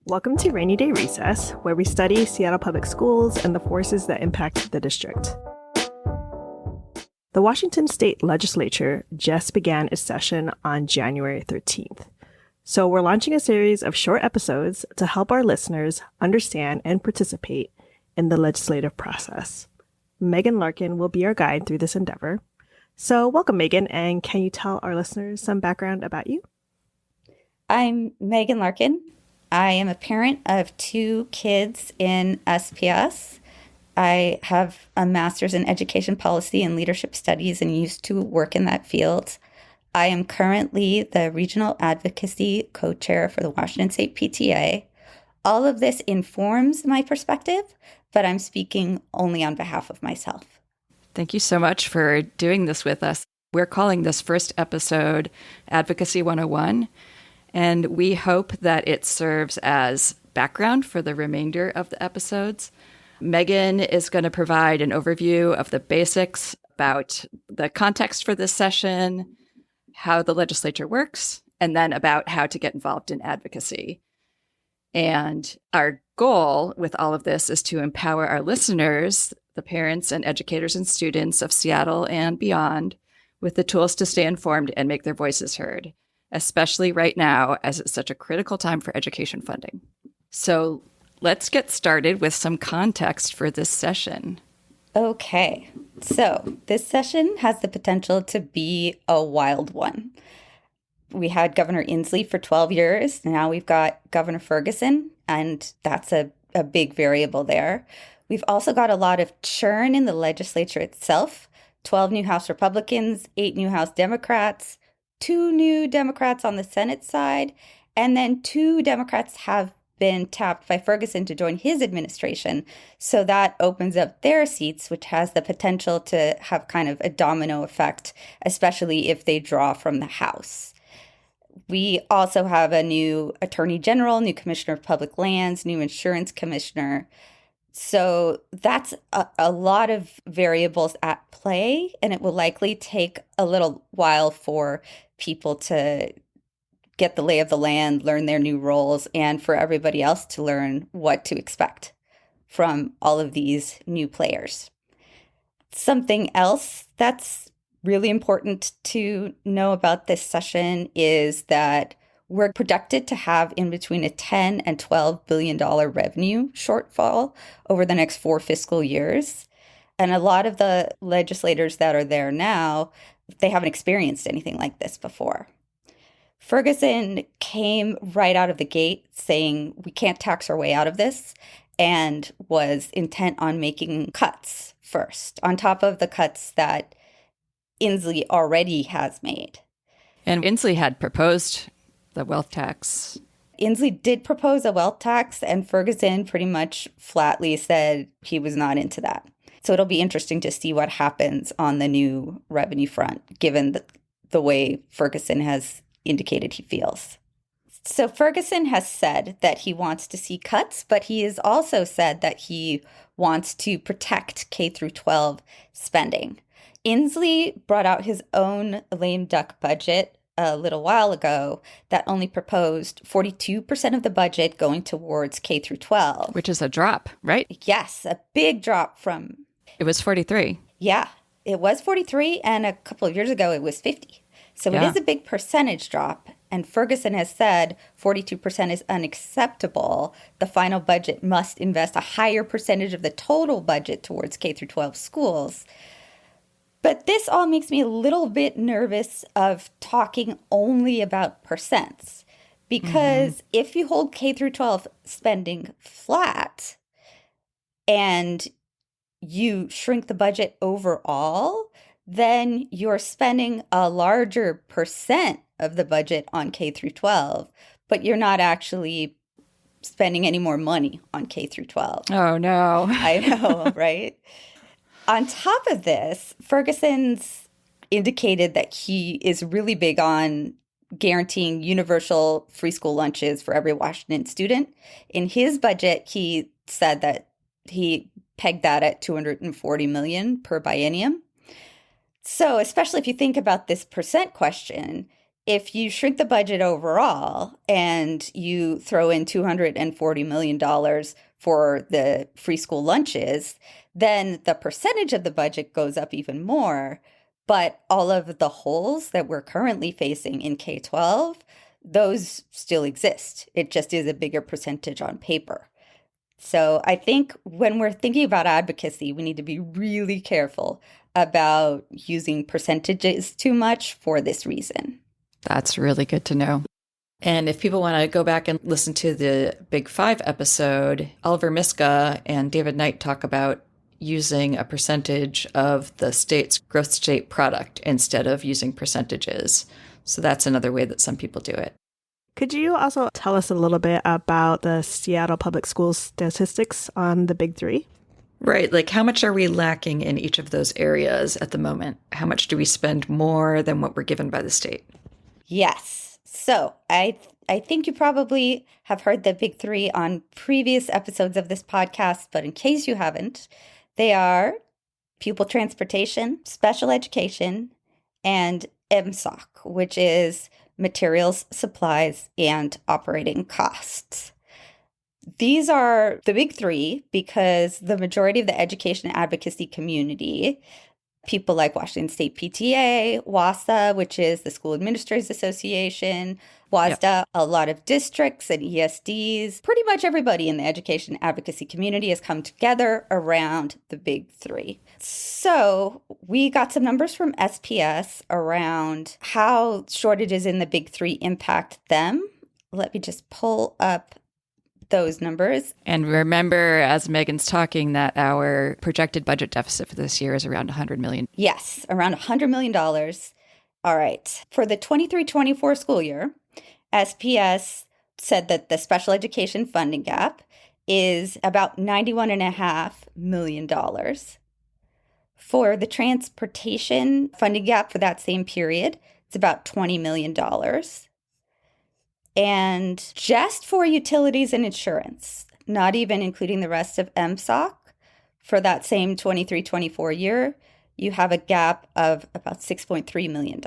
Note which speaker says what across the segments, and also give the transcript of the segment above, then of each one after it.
Speaker 1: Welcome to Rainy Day Recess, where we study Seattle Public Schools and the forces that impact the district. The Washington State Legislature just began its session on January 13th. So we're launching a series of short episodes to help our listeners understand and participate in the legislative process. Megan Larkin will be our guide through this endeavor. So welcome, Megan, and can you tell our listeners some background about you?
Speaker 2: I'm Megan Larkin. I am a parent of 2 kids in SPS. I have a master's in education policy and leadership studies and used to work in that field. I am currently the regional advocacy co-chair for the Washington State PTA. All of this informs my perspective, but I'm speaking only on behalf of myself.
Speaker 3: Thank you so much for doing this with us. We're calling this first episode Advocacy 101. And we hope that it serves as background for the remainder of the episodes. Megan is going to provide an overview of the basics about the context for this session, how the legislature works, and then about how to get involved in advocacy. And our goal with all of this is to empower our listeners, the parents and educators and students of Seattle and beyond, with the tools to stay informed and make their voices heard, especially right now as it's such a critical time for education funding. So let's get started with some context for this session.
Speaker 2: Okay, so this session has the potential to be a wild one. We had Governor Inslee for 12 years. Now we've got Governor Ferguson, and that's a big variable there. We've also got a lot of churn in the legislature itself. 12 new House Republicans, 8 new House Democrats, 2 new Democrats on the Senate side, and then 2 Democrats have been tapped by Ferguson to join his administration. So that opens up their seats, which has the potential to have kind of a domino effect, especially if they draw from the House. We also have a new Attorney General, new Commissioner of Public Lands, new Insurance Commissioner. So that's a lot of variables at play, and it will likely take a little while for people to get the lay of the land, learn their new roles, and for everybody else to learn what to expect from all of these new players. Something else that's really important to know about this session is that we're projected to have in between a $10 and $12 billion revenue shortfall over the next 4 fiscal years. And a lot of the legislators that are there now, they haven't experienced anything like this before. Ferguson came right out of the gate saying we can't tax our way out of this, and was intent on making cuts first, on top of the cuts that Inslee already has made.
Speaker 3: And Inslee had proposed the wealth tax.
Speaker 2: Inslee did propose a wealth tax, and Ferguson pretty much flatly said he was not into that. So it'll be interesting to see what happens on the new revenue front, given the way Ferguson has indicated he feels. So Ferguson has said that he wants to see cuts, but he has also said that he wants to protect K through 12 spending. Inslee brought out his own lame duck budget a little while ago that only proposed 42% of the budget going towards K through 12.
Speaker 3: Which is a drop, right?
Speaker 2: Yes, a big drop from...
Speaker 3: It was 43.
Speaker 2: Yeah, it was 43, and a couple of years ago it was 50. So It is a big percentage drop, and Ferguson has said 42% is unacceptable. The final budget must invest a higher percentage of the total budget towards K through 12 schools. But this all makes me a little bit nervous of talking only about percents, because if you hold K through 12 spending flat and you shrink the budget overall, then you're spending a larger percent of the budget on K through 12, but you're not actually spending any more money on K through 12.
Speaker 3: Oh, no.
Speaker 2: I know, right? On top of this, Ferguson's indicated that he is really big on guaranteeing universal free school lunches for every Washington student. In his budget, he said that he pegged that at $240 million per biennium. So especially if you think about this percent question, if you shrink the budget overall and you throw in $240 million for the free school lunches, then the percentage of the budget goes up even more. But all of the holes that we're currently facing in K-12, those still exist. It just is a bigger percentage on paper. So I think when we're thinking about advocacy, we need to be really careful about using percentages too much for this reason.
Speaker 3: That's really good to know. And if people want to go back and listen to the Big Five episode, Oliver Miska and David Knight talk about using a percentage of the state's gross state product instead of using percentages. So that's another way that some people do it.
Speaker 1: Could you also tell us a little bit about the Seattle Public Schools statistics on the Big Three?
Speaker 3: Right. Like, how much are we lacking in each of those areas at the moment? How much do we spend more than what we're given by the state?
Speaker 2: Yes. So I think you probably have heard the Big Three on previous episodes of this podcast, but in case you haven't, they are pupil transportation, special education, and MSOC, which is materials, supplies, and operating costs. These are the big three because the majority of the education advocacy community, people like Washington State PTA, WASA, which is the School Administrators Association, WASDA, a lot of districts and ESDs, pretty much everybody in the education advocacy community has come together around the big three. So we got some numbers from SPS around how shortages in the big three impact them. Let me just pull up those numbers.
Speaker 3: And remember, as Megan's talking, that our projected budget deficit for this year is around $100 million.
Speaker 2: Yes, around $100 million. All right. For the 23-24 school year, SPS said that the special education funding gap is about $91.5 million. For the transportation funding gap for that same period, it's about $20 million. And just for utilities and insurance, not even including the rest of MSOC, for that same 23-24 year, you have a gap of about $6.3 million.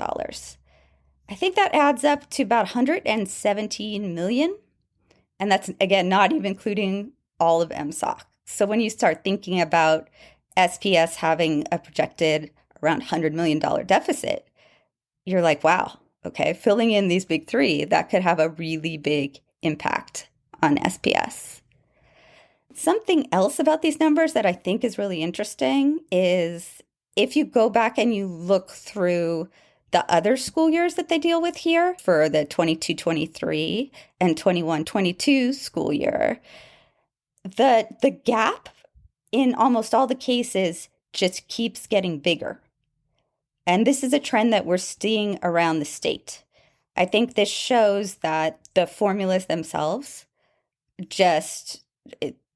Speaker 2: I think that adds up to about $117 million. And that's, again, not even including all of MSOC. So when you start thinking about SPS having a projected around $100 million deficit, you're like, wow, okay, filling in these big three, that could have a really big impact on SPS. Something else about these numbers that I think is really interesting is if you go back and you look through the other school years that they deal with here for the 22-23 and 21-22 school year, the gap in almost all the cases just keeps getting bigger. And this is a trend that we're seeing around the state. I think this shows that the formulas themselves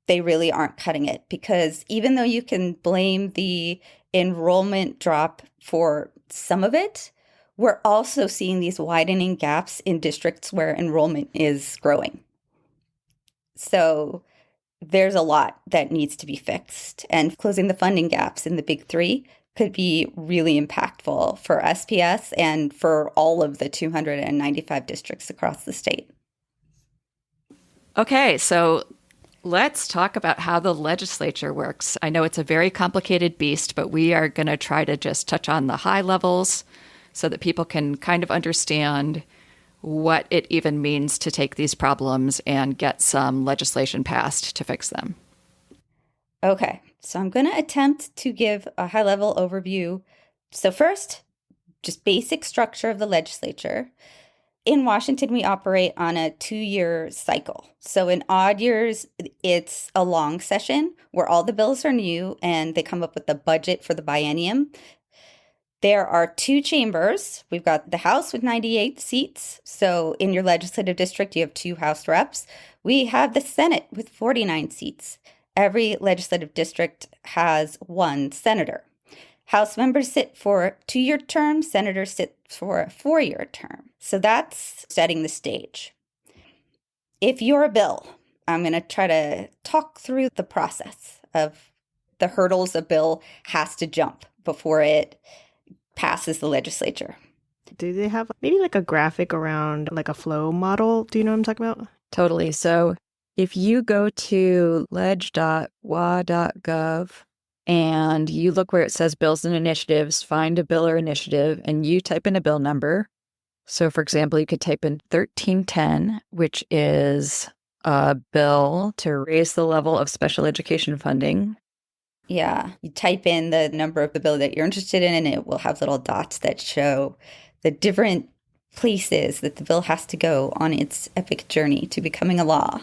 Speaker 2: they really aren't cutting it, because even though you can blame the enrollment drop for some of it, we're also seeing these widening gaps in districts where enrollment is growing. So there's a lot that needs to be fixed, and closing the funding gaps in the big three could be really impactful for SPS and for all of the 295 districts across the state.
Speaker 3: Okay, so let's talk about how the legislature works. I know it's a very complicated beast, but we are going to try to just touch on the high levels so that people can kind of understand what it even means to take these problems and get some legislation passed to fix them.
Speaker 2: Okay, so I'm going to attempt to give a high-level overview. So first, just basic structure of the legislature. In Washington, we operate on a 2-year cycle. So in odd years, it's a long session where all the bills are new and they come up with the budget for the biennium. There are 2 chambers. We've got the House with 98 seats. So in your legislative district, you have 2 House reps. We have the Senate with 49 seats. Every legislative district has 1 senator. House members sit for 2-year terms. Senators sit for a 4-year term. So that's setting the stage. If you're a bill, I'm going to try to talk through the process of the hurdles a bill has to jump before it passes the legislature.
Speaker 1: Do they have maybe like a graphic around like a flow model? Do you know what I'm talking about?
Speaker 3: Totally. So if you go to ledge.wa.gov and you look where it says bills and initiatives, find a bill or initiative, and you type in a bill number. So, for example, you could type in 1310, which is a bill to raise the level of special education funding.
Speaker 2: Yeah, you type in the number of the bill that you're interested in, and it will have little dots that show the different places that the bill has to go on its epic journey to becoming a law.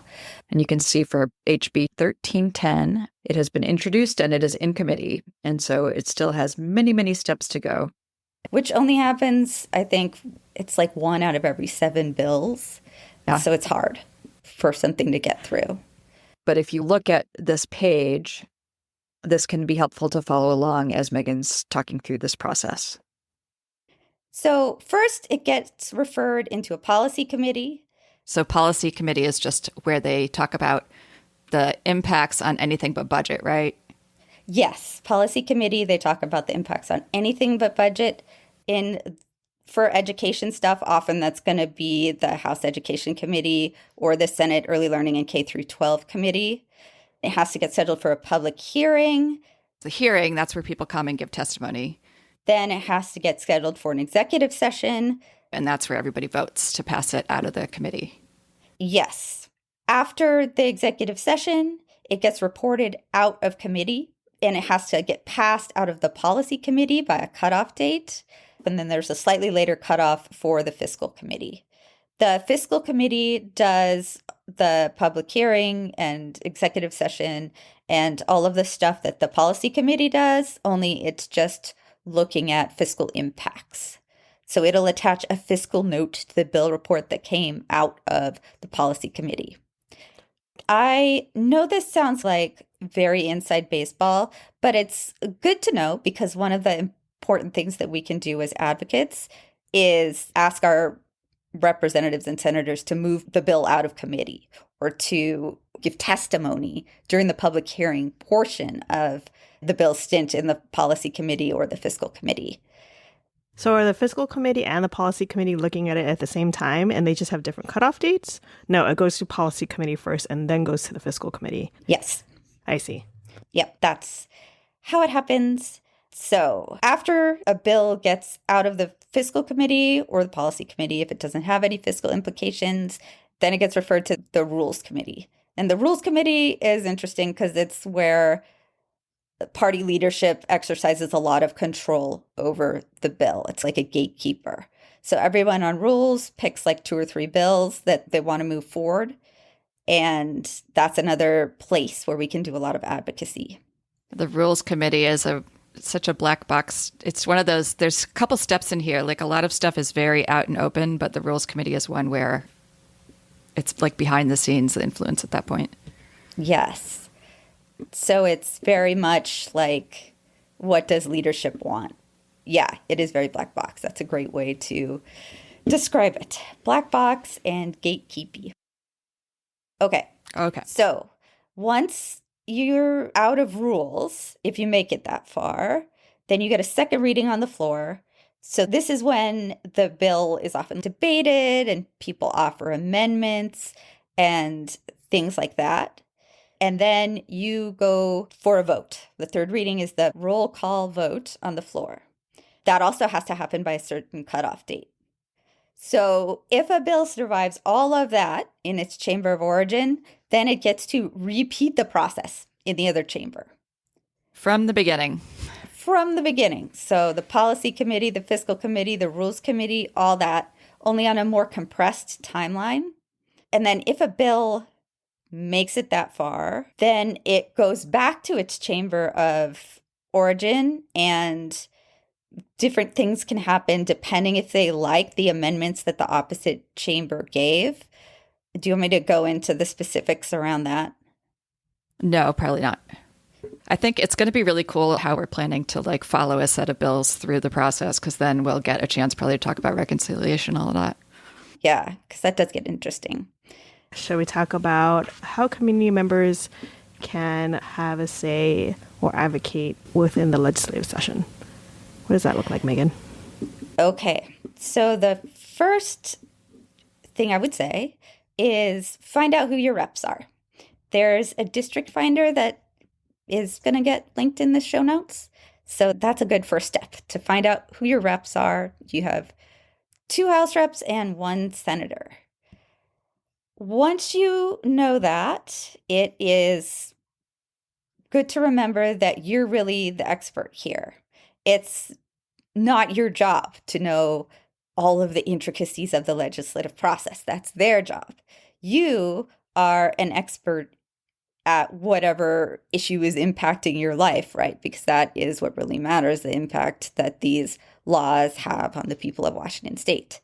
Speaker 3: And you can see for HB 1310, it has been introduced and it is in committee. And so it still has many, many steps to go.
Speaker 2: Which only happens, I think, it's like 1 out of every 7 bills.
Speaker 3: Yeah.
Speaker 2: So it's hard for something to get through.
Speaker 3: But if you look at this page, this can be helpful to follow along as Megan's talking through this process.
Speaker 2: So first, it gets referred into a policy committee.
Speaker 3: So policy committee is just where they talk about the impacts on anything but budget, right?
Speaker 2: Yes, policy committee, they talk about the impacts on anything but budget. For education stuff, often that's going to be the House Education Committee or the Senate Early Learning and K through 12 Committee. It has to get scheduled for a public hearing.
Speaker 3: The hearing, that's where people come and give testimony.
Speaker 2: Then it has to get scheduled for an executive session.
Speaker 3: And that's where everybody votes to pass it out of the committee.
Speaker 2: Yes. After the executive session, it gets reported out of committee, and it has to get passed out of the policy committee by a cutoff date. And then there's a slightly later cutoff for the fiscal committee. The fiscal committee does the public hearing and executive session and all of the stuff that the policy committee does, only it's just looking at fiscal impacts. So it'll attach a fiscal note to the bill report that came out of the policy committee. I know this sounds like very inside baseball, but it's good to know because one of the important things that we can do as advocates is ask our representatives and senators to move the bill out of committee or to give testimony during the public hearing portion of the bill stint in the policy committee or the fiscal committee.
Speaker 1: So are the fiscal committee and the policy committee looking at it at the same time and they just have different cutoff dates? No, it goes to policy committee first and then goes to the fiscal committee.
Speaker 2: Yes.
Speaker 1: I see.
Speaker 2: Yep, that's how it happens. So after a bill gets out of the fiscal committee or the policy committee, if it doesn't have any fiscal implications, then it gets referred to the rules committee. And the rules committee is interesting because it's where party leadership exercises a lot of control over the bill. It's like a gatekeeper. So everyone on rules picks like 2 or 3 bills that they want to move forward. And that's another place where we can do a lot of advocacy.
Speaker 3: The rules committee is such a black box. It's one of those, there's a couple steps in here. Like a lot of stuff is very out and open, but the rules committee is one where it's like behind the scenes, the influence at that point.
Speaker 2: Yes. So it's very much like, what does leadership want? Yeah, it is very black box. That's a great way to describe it. Black box and gatekeepy. Okay. So once you're out of rules, if you make it that far, then you get a second reading on the floor. So this is when the bill is often debated and people offer amendments and things like that. And then you go for a vote. The third reading is the roll call vote on the floor. That also has to happen by a certain cutoff date. So if a bill survives all of that in its chamber of origin, then it gets to repeat the process in the other chamber.
Speaker 3: From the beginning.
Speaker 2: From the beginning. So the policy committee, the fiscal committee, the rules committee, all that, only on a more compressed timeline. And then if a bill makes it that far, then it goes back to its chamber of origin, and different things can happen depending if they like the amendments that the opposite chamber gave. Do you want me to go into the specifics around that?
Speaker 3: No, probably not. I think it's going to be really cool how we're planning to like follow a set of bills through the process, because then we'll get a chance probably to talk about reconciliation, all of that.
Speaker 2: Yeah, because that does get interesting.
Speaker 1: Shall we talk about how community members can have a say or advocate within the legislative session? What does that look like, Megan?
Speaker 2: Okay, so the first thing I would say is find out who your reps are. There's a district finder that is going to get linked in the show notes. So that's a good first step to find out who your reps are. You have 2 House reps and 1 senator. Once you know that, it is good to remember that you're really the expert here. It's not your job to know all of the intricacies of the legislative process. That's their job. You are an expert at whatever issue is impacting your life, right? Because that is what really matters, the impact that these laws have on the people of Washington State.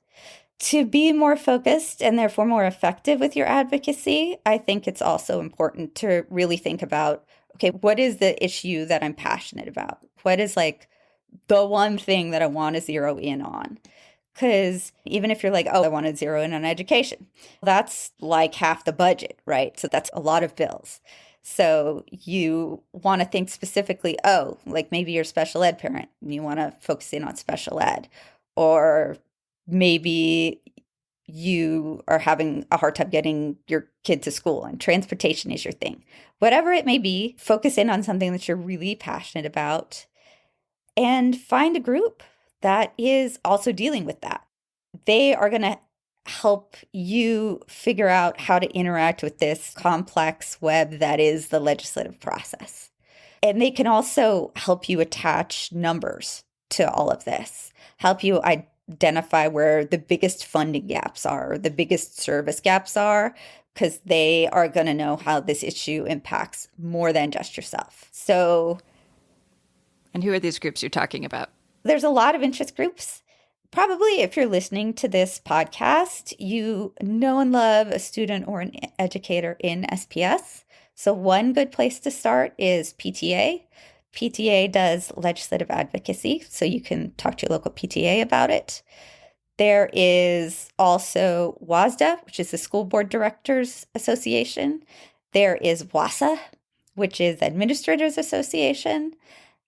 Speaker 2: To be more focused and therefore more effective with your advocacy, I think it's also important to really think about, okay, what is the issue that I'm passionate about? What is like the one thing that I want to zero in on? Because even if you're like, oh, I want to zero in on education, that's like half the budget, right? So that's a lot of bills. So you want to think specifically, oh, like maybe you're a special ed parent and you want to focus in on special ed. Or maybe you are having a hard time getting your kid to school and transportation is your thing. Whatever it may be, focus in on something that you're really passionate about and find a group that is also dealing with that. They are going to help you figure out how to interact with this complex web that is the legislative process. And they can also help you attach numbers to all of this, help you identify where the biggest funding gaps are, or the biggest service gaps are, because they are going to know how this issue impacts more than just yourself.
Speaker 3: And who are these groups you're talking about?
Speaker 2: There's a lot of interest groups. Probably if you're listening to this podcast, you know and love a student or an educator in SPS. So one good place to start is PTA. PTA does legislative advocacy, so you can talk to your local PTA about it. There is also WASDA, which is the School Board Directors Association. There is WASA, which is Administrators Association.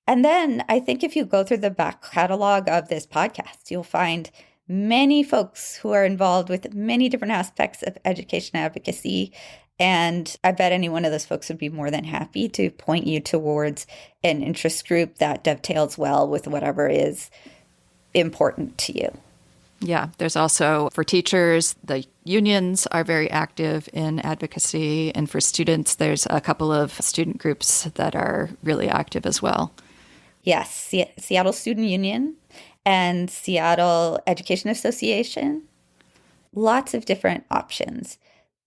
Speaker 2: And then I think if you go through the back catalog of this podcast, you'll find many folks who are involved with many different aspects of education advocacy. And I bet any one of those folks would be more than happy to point you towards an interest group that dovetails well with whatever is important to you.
Speaker 3: Yeah, there's also for teachers, the unions are very active in advocacy. And for students, there's a couple of student groups that are really active as well.
Speaker 2: Yes, Seattle Student Union and Seattle Education Association. Lots of different options.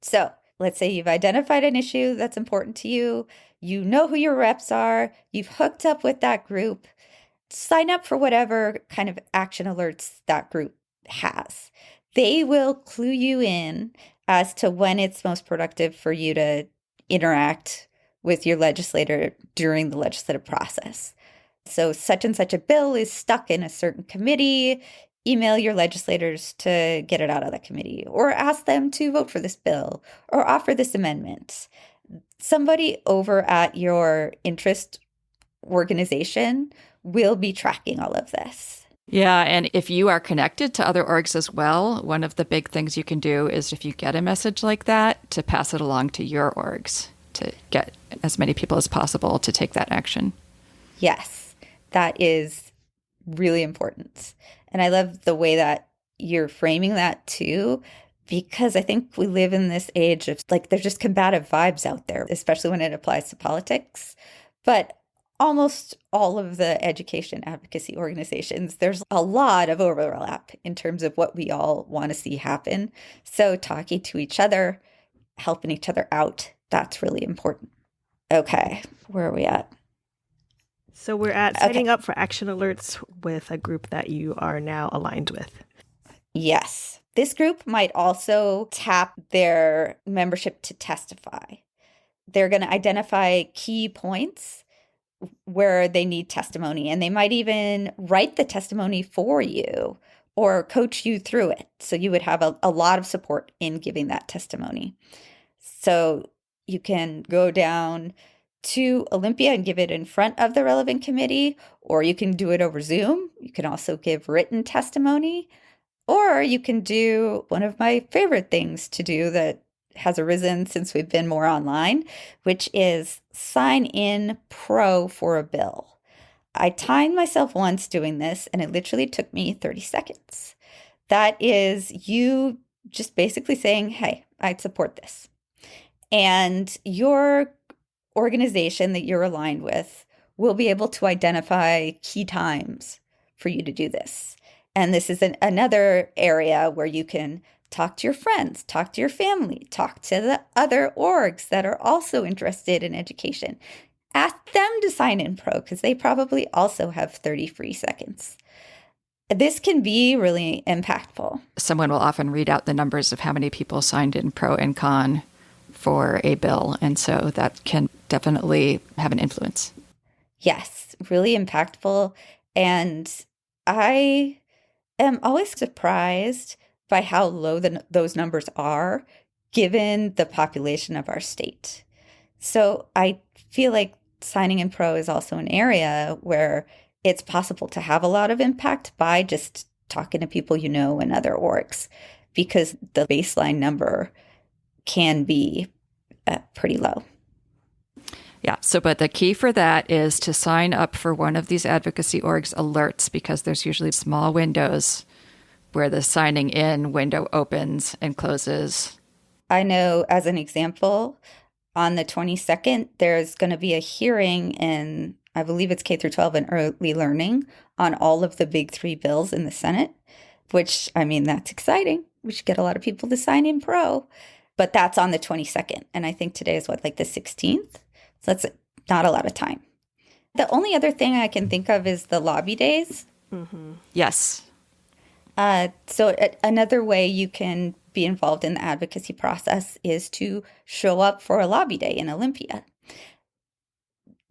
Speaker 2: So let's say you've identified an issue that's important to you. You know who your reps are. You've hooked up with that group. Sign up for whatever kind of action alerts that group has. They will clue you in as to when it's most productive for you to interact with your legislator during the legislative process. So such and such a bill is stuck in a certain committee. Email your legislators to get it out of the committee, or ask them to vote for this bill or offer this amendment. Somebody over at your interest organization will be tracking all of this.
Speaker 3: Yeah, and if you are connected to other orgs as well, one of the big things you can do is if you get a message like that, to pass it along to your orgs, to get as many people as possible to take that action.
Speaker 2: Yes. That is really important. And I love the way that you're framing that too, because I think we live in this age of like, there's just combative vibes out there, especially when it applies to politics. But almost all of the education advocacy organizations, there's a lot of overlap in terms of what we all want to see happen. So talking to each other, helping each other out, that's really important. Okay, where are we at?
Speaker 1: So we're at signing up for action alerts with a group that you are now aligned with.
Speaker 2: Yes. This group might also tap their membership to testify. They're going to identify key points where they need testimony, and they might even write the testimony for you or coach you through it. So you would have a lot of support in giving that testimony. So you can go down to Olympia and give it in front of the relevant committee, or you can do it over Zoom. You can also give written testimony, or you can do one of my favorite things to do that has arisen since we've been more online, which is sign in pro for a bill. I timed myself once doing this, and it literally took me 30 seconds. That is you just basically saying, hey, I support this. And your organization that you're aligned with will be able to identify key times for you to do this. And this is another area where you can talk to your friends, talk to your family, talk to the other orgs that are also interested in education. Ask them to sign in pro because they probably also have 30 free seconds. This can be really impactful.
Speaker 3: Someone will often read out the numbers of how many people signed in pro and con for a bill. And so that can definitely have an influence.
Speaker 2: Yes, really impactful. And I am always surprised by how low those numbers are given the population of our state. So I feel like signing in pro is also an area where it's possible to have a lot of impact by just talking to people you know and other orgs, because the baseline number can be pretty low.
Speaker 3: Yeah. So, but the key for that is to sign up for one of these advocacy orgs alerts, because there's usually small windows where the signing in window opens and closes.
Speaker 2: I know, as an example, on the 22nd, there's going to be a hearing in, I believe it's K through 12 and early learning, on all of the big three bills in the Senate, which, I mean, that's exciting. We should get a lot of people to sign in pro. But that's on the 22nd. And I think today is like the 16th? So that's not a lot of time. The only other thing I can think of is the lobby days.
Speaker 3: Mm-hmm. Yes.
Speaker 2: So another way you can be involved in the advocacy process is to show up for a lobby day in Olympia.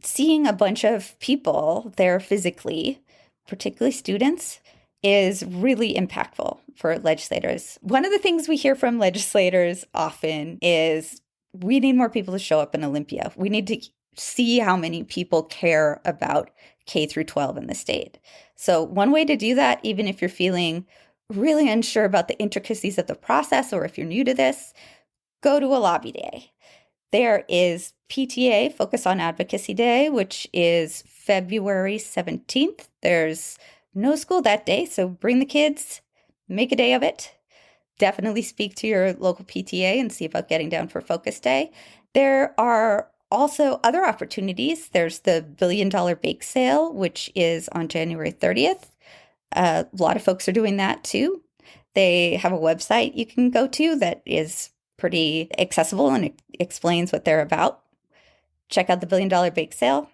Speaker 2: Seeing a bunch of people there physically, particularly students, is really impactful for legislators. One of the things we hear from legislators often is we need more people to show up in Olympia. We need to see how many people care about K through 12 in the state. So one way to do that, even if you're feeling really unsure about the intricacies of the process, or if you're new to this, go to a lobby day. There is PTA, Focus on Advocacy Day, which is February 17th. There's no school that day, so bring the kids, make a day of it. Definitely speak to your local PTA and see about getting down for Focus Day. There are also other opportunities. There's the $1 billion bake sale, which is on January 30th. A lot of folks are doing that too. They have a website you can go to that is pretty accessible and it explains what they're about. Check out the $1 billion bake sale.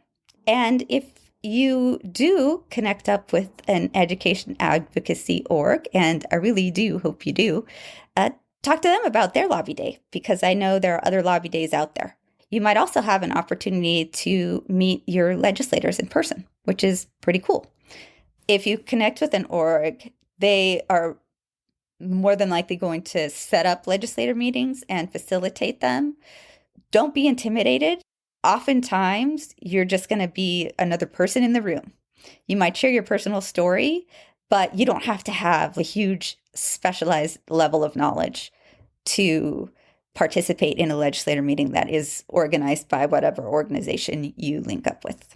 Speaker 2: And if you do connect up with an education advocacy org, and I really do hope you do, talk to them about their lobby day, because I know there are other lobby days out there. You might also have an opportunity to meet your legislators in person, which is pretty cool. If you connect with an org, they are more than likely going to set up legislator meetings and facilitate them. Don't be intimidated. Oftentimes, you're just going to be another person in the room. You might share your personal story, but you don't have to have a huge specialized level of knowledge to participate in a legislator meeting that is organized by whatever organization you link up with.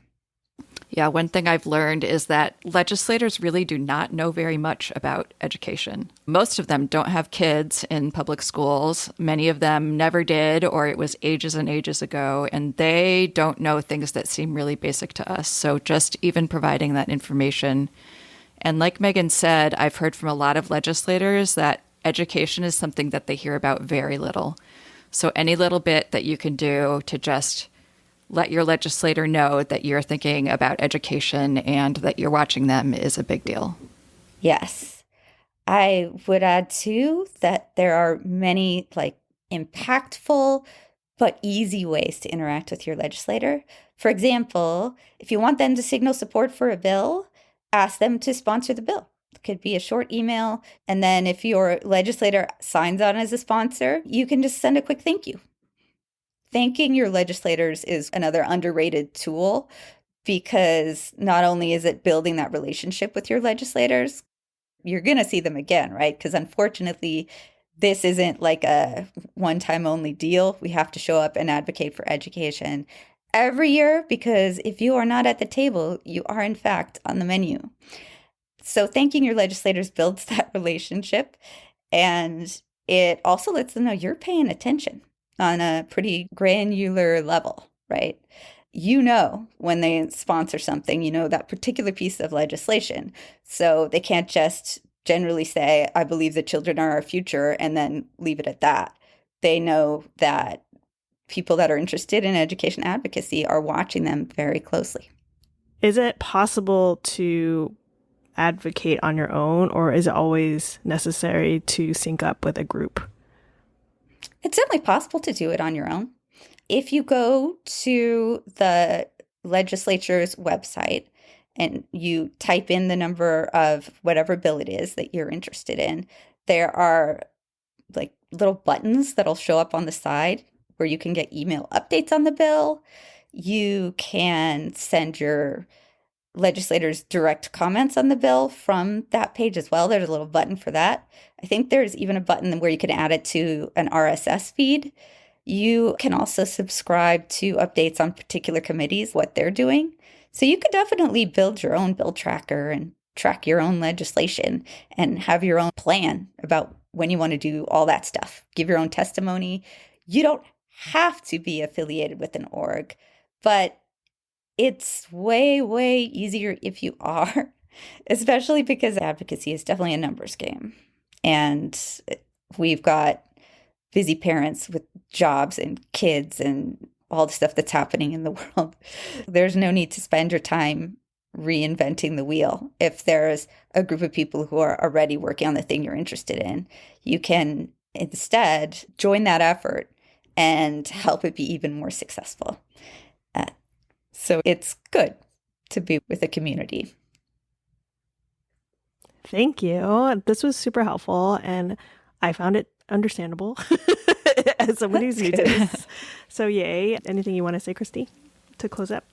Speaker 3: Yeah, one thing I've learned is that legislators really do not know very much about education. Most of them don't have kids in public schools. Many of them never did, or it was ages and ages ago, and they don't know things that seem really basic to us. So just even providing that information. And like Megan said, I've heard from a lot of legislators that education is something that they hear about very little. So any little bit that you can do to just let your legislator know that you're thinking about education and that you're watching them is a big deal.
Speaker 2: Yes. I would add too that there are many impactful but easy ways to interact with your legislator. For example, if you want them to signal support for a bill, ask them to sponsor the bill. It could be a short email. And then if your legislator signs on as a sponsor, you can just send a quick thank you. thanking your legislators is another underrated tool, because not only is it building that relationship with your legislators, you're going to see them again, right? Because unfortunately, this isn't like a one-time only deal. We have to show up and advocate for education every year, because if you are not at the table, you are in fact on the menu. So thanking your legislators builds that relationship, and it also lets them know you're paying attention on a pretty granular level, right? You know when they sponsor something, you know that particular piece of legislation. So they can't just generally say, I believe that children are our future, and then leave it at that. They know that people that are interested in education advocacy are watching them very closely.
Speaker 1: Is it possible to advocate on your own, or is it always necessary to sync up with a group?
Speaker 2: It's certainly possible to do it on your own. If you go to the legislature's website and you type in the number of whatever bill it is that you're interested in, there are like little buttons that'll show up on the side where you can get email updates on the bill. You can send your legislators direct comments on the bill from that page as well. There's a little button for that. I think there's even a button where you can add it to an RSS feed. You can also subscribe to updates on particular committees, what they're doing. So you could definitely build your own bill tracker and track your own legislation and have your own plan about when you want to do all that stuff. Give your own testimony. You don't have to be affiliated with an org, but it's way, way easier if you are, especially because advocacy is definitely a numbers game. And we've got busy parents with jobs and kids and all the stuff that's happening in the world. There's no need to spend your time reinventing the wheel. If there's a group of people who are already working on the thing you're interested in, you can instead join that effort and help it be even more successful. So it's good to be with a community.
Speaker 1: Thank you. This was super helpful, and I found it understandable as someone who's new to this. So yay. Anything you want to say, Christy, to close up?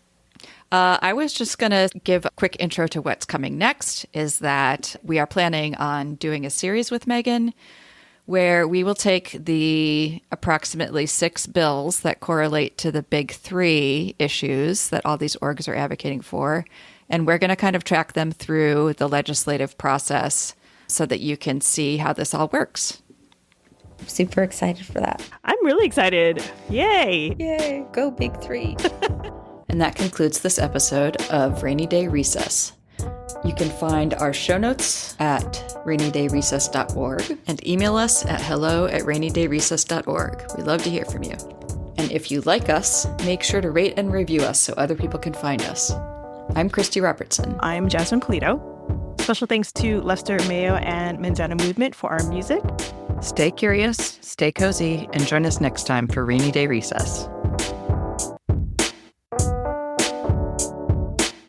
Speaker 3: I was just going to give a quick intro to what's coming next, is that we are planning on doing a series with Megan where we will take the approximately 6 bills that correlate to the big 3 issues that all these orgs are advocating for, and we're going to kind of track them through the legislative process so that you can see how this all works.
Speaker 2: I'm super excited for that.
Speaker 1: I'm really excited. Yay!
Speaker 2: Yay! Go Big 3.
Speaker 3: And that concludes this episode of Rainy Day Recess. You can find our show notes at rainydayrecess.org and email us at hello@rainydayrecess.org. We love to hear from you. And if you like us, make sure to rate and review us so other people can find us. I'm Christy Robertson.
Speaker 1: I'm Jasmine Polito. Special thanks to Lester Mayo and Manzana Movement for our music.
Speaker 3: Stay curious, stay cozy, and join us next time for Rainy Day Recess.